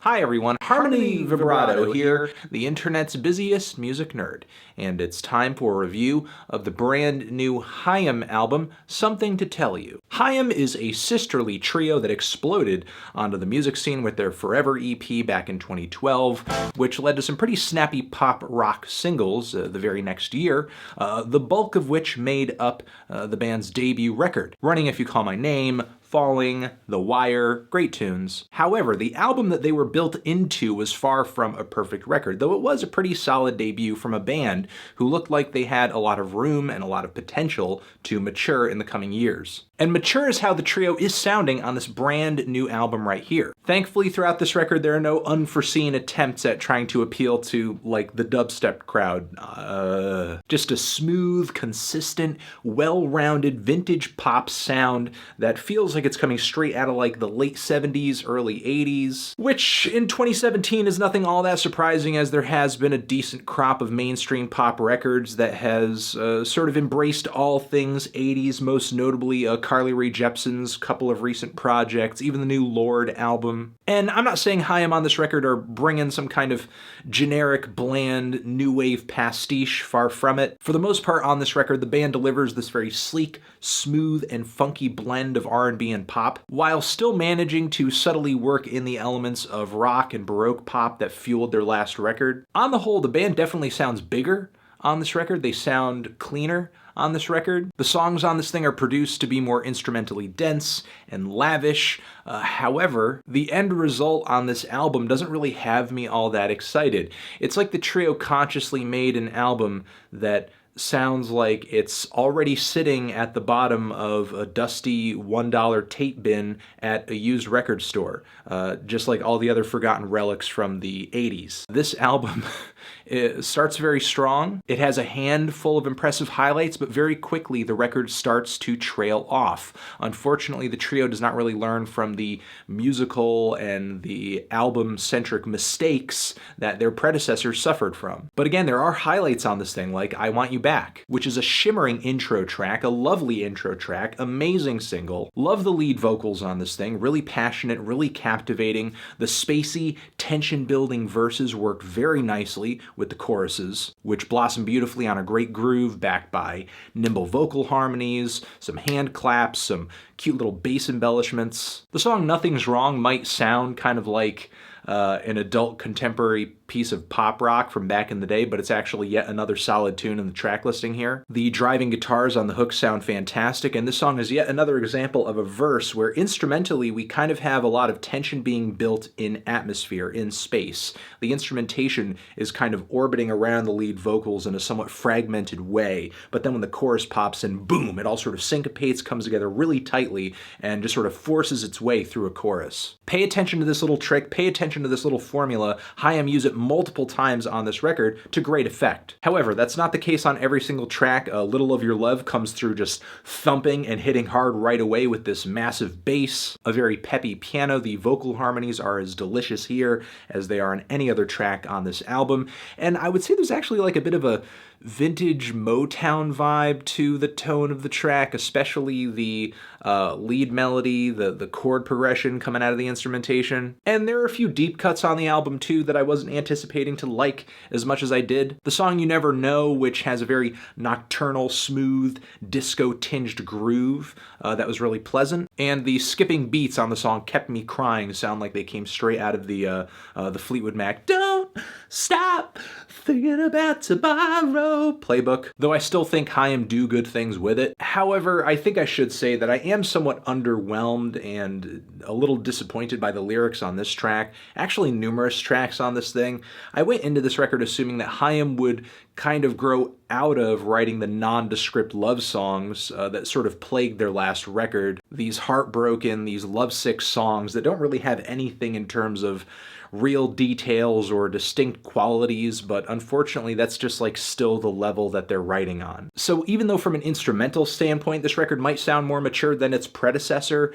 Hi everyone, Harmony Vibrato here, the internet's busiest music nerd, and it's time for a review of the brand new Haim album, Something to Tell You. Haim is a sisterly trio that exploded onto the music scene with their Forever EP back in 2012, which led to some pretty snappy pop rock singles the very next year, the bulk of which made up the band's debut record, Running If You Call My Name, Falling, The Wire, great tunes. However, the album that they were built into was far from a perfect record, though it was a pretty solid debut from a band who looked like they had a lot of room and a lot of potential to mature in the coming years. And mature is how the trio is sounding on this brand new album right here. Thankfully, throughout this record, there are no unforeseen attempts at trying to appeal to, like, the dubstep crowd. Just a smooth, consistent, well-rounded, vintage pop sound that feels like it's coming straight out of, like, the late 70s, early 80s, which in 2017 is nothing all that surprising, as there has been a decent crop of mainstream pop records that has sort of embraced all things 80s, most notably Carly Rae Jepsen's couple of recent projects, even the new Lorde album. And I'm not saying Haim on this record are bringing some kind of generic, bland, new wave pastiche, far from it. For the most part on this record, the band delivers this very sleek, smooth, and funky blend of R&B and pop, while still managing to subtly work in the elements of rock and Baroque pop that fueled their last record. On the whole, the band definitely sounds bigger on this record. They sound cleaner on this record. The songs on this thing are produced to be more instrumentally dense and lavish. However, the end result on this album doesn't really have me all that excited. It's like the trio consciously made an album that sounds like it's already sitting at the bottom of a dusty $1 tape bin at a used record store, just like all the other forgotten relics from the 80s. This album it starts very strong. It has a handful of impressive highlights, but very quickly the record starts to trail off. Unfortunately, the trio does not really learn from the musical and the album-centric mistakes that their predecessors suffered from. But again, there are highlights on this thing, like I Want You Back, which is a shimmering intro track, a lovely intro track, amazing single. Love the lead vocals on this thing, really passionate, really captivating. The spacey, tension-building verses work very nicely with the choruses, which blossom beautifully on a great groove backed by nimble vocal harmonies, some hand claps, some cute little bass embellishments. The song Nothing's Wrong might sound kind of like an adult contemporary piece of pop rock from back in the day, but it's actually yet another solid tune in the track listing here. The driving guitars on the hook sound fantastic, and this song is yet another example of a verse where instrumentally we kind of have a lot of tension being built in atmosphere, in space. The instrumentation is kind of orbiting around the lead vocals in a somewhat fragmented way, but then when the chorus pops in, boom, it all sort of syncopates, comes together really tightly, and just sort of forces its way through a chorus. Pay attention to this little trick, pay attention to this little formula. Haim use it multiple times on this record to great effect. However, that's not the case on every single track. A Little of Your Love comes through just thumping and hitting hard right away with this massive bass, a very peppy piano. The vocal harmonies are as delicious here as they are on any other track on this album, and I would say there's actually like a bit of a vintage Motown vibe to the tone of the track, especially the lead melody, the chord progression coming out of the instrumentation. And there are a few deep cuts on the album too that I wasn't anticipating to like as much as I did. The song You Never Know, which has a very nocturnal, smooth, disco-tinged groove that was really pleasant. And the skipping beats on the song Kept Me Crying sound like they came straight out of the Fleetwood Mac Don't Stop Thinking About Tomorrow playbook, though I still think Haim do good things with it. However, I think I should say that I am somewhat underwhelmed and a little disappointed by the lyrics on this track, actually numerous tracks on this thing. I went into this record assuming that Haim would kind of grow out of writing the nondescript love songs that sort of plagued their last record. These heartbroken, these lovesick songs that don't really have anything in terms of real details or distinct qualities, but unfortunately that's just like still the level that they're writing on. So even though from an instrumental standpoint this record might sound more mature than its predecessor,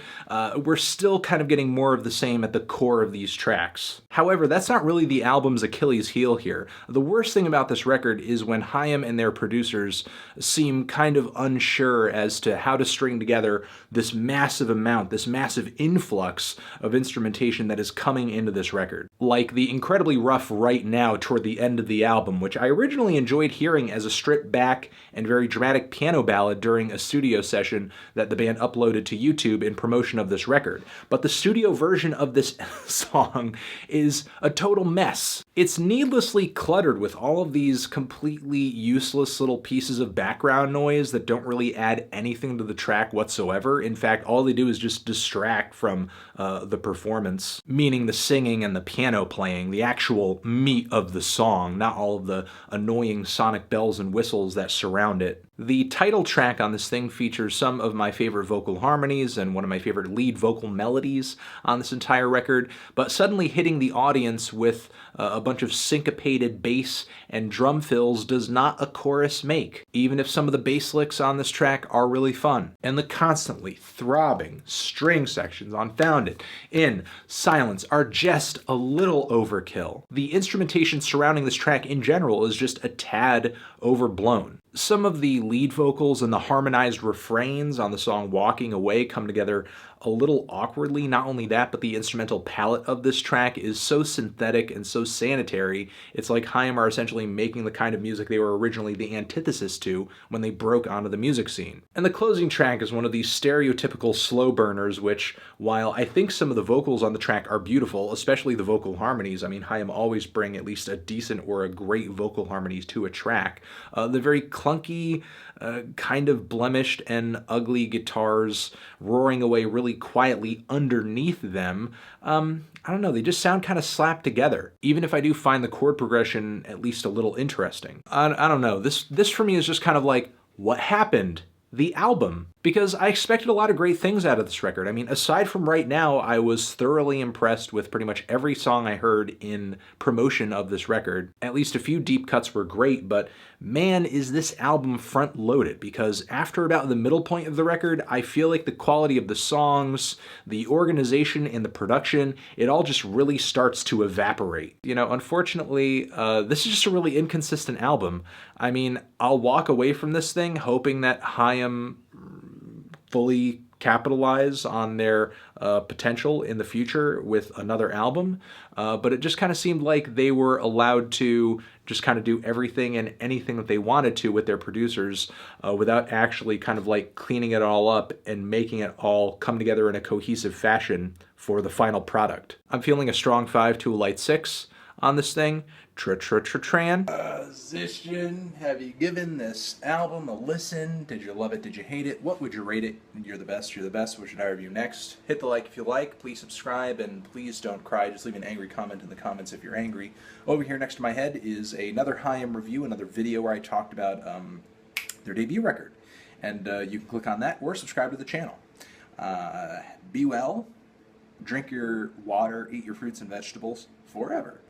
we're still kind of getting more of the same at the core of these tracks. However, that's not really the album's Achilles heel here. The worst thing about this record is when Haim and their producers seem kind of unsure as to how to string together this massive amount, this massive influx of instrumentation that is coming into this record. Like the incredibly rough Right Now toward the end of the album, which I originally enjoyed hearing as a stripped back and very dramatic piano ballad during a studio session that the band uploaded to YouTube in promotion of this record. But the studio version of this song is a total mess. It's needlessly cluttered with all of these completely useless little pieces of background noise that don't really add anything to the track whatsoever. In fact, all they do is just distract from the performance, meaning the singing and the piano playing, the actual meat of the song, not all of the annoying sonic bells and whistles that surround it. The title track on this thing features some of my favorite vocal harmonies and one of my favorite lead vocal melodies on this entire record, but suddenly hitting the audience with a bunch of syncopated bass and drum fills does not a chorus make, even if some of the bass licks on this track are really fun. And the constantly throbbing string sections on Found It, In, Silence are just a little overkill. The instrumentation surrounding this track in general is just a tad overblown. Some of the lead vocals and the harmonized refrains on the song Walking Away come together a little awkwardly. Not only that, but the instrumental palette of this track is so synthetic and so sanitary, it's like Haim are essentially making the kind of music they were originally the antithesis to when they broke onto the music scene. And the closing track is one of these stereotypical slow burners, which, while I think some of the vocals on the track are beautiful, especially the vocal harmonies, I mean, Haim always bring at least a decent or a great vocal harmonies to a track. The very clunky, kind of blemished and ugly guitars roaring away really quietly underneath them, I don't know, they just sound kind of slapped together, even if I do find the chord progression at least a little interesting. I don't know, this for me is just kind of like, what happened? The album. Because I expected a lot of great things out of this record. I mean, aside from Right Now, I was thoroughly impressed with pretty much every song I heard in promotion of this record. At least a few deep cuts were great, but man, is this album front-loaded, because after about the middle point of the record, I feel like the quality of the songs, the organization and the production, it all just really starts to evaporate. You know, unfortunately, this is just a really inconsistent album. I mean, I'll walk away from this thing hoping that Haim fully capitalize on their potential in the future with another album, but it just kind of seemed like they were allowed to just kind of do everything and anything that they wanted to with their producers without actually kind of like cleaning it all up and making it all come together in a cohesive fashion for the final product. I'm feeling a strong 5 to a light 6 on this thing. Tran. Zishin, have you given this album a listen? Did you love it? Did you hate it? What would you rate it? You're the best. You're the best. What should I review next? Hit the like if you like. Please subscribe, and please don't cry. Just leave an angry comment in the comments if you're angry. Over here next to my head is another Haim review, another video where I talked about their debut record. And you can click on that or subscribe to the channel. Be well. Drink your water. Eat your fruits and vegetables forever.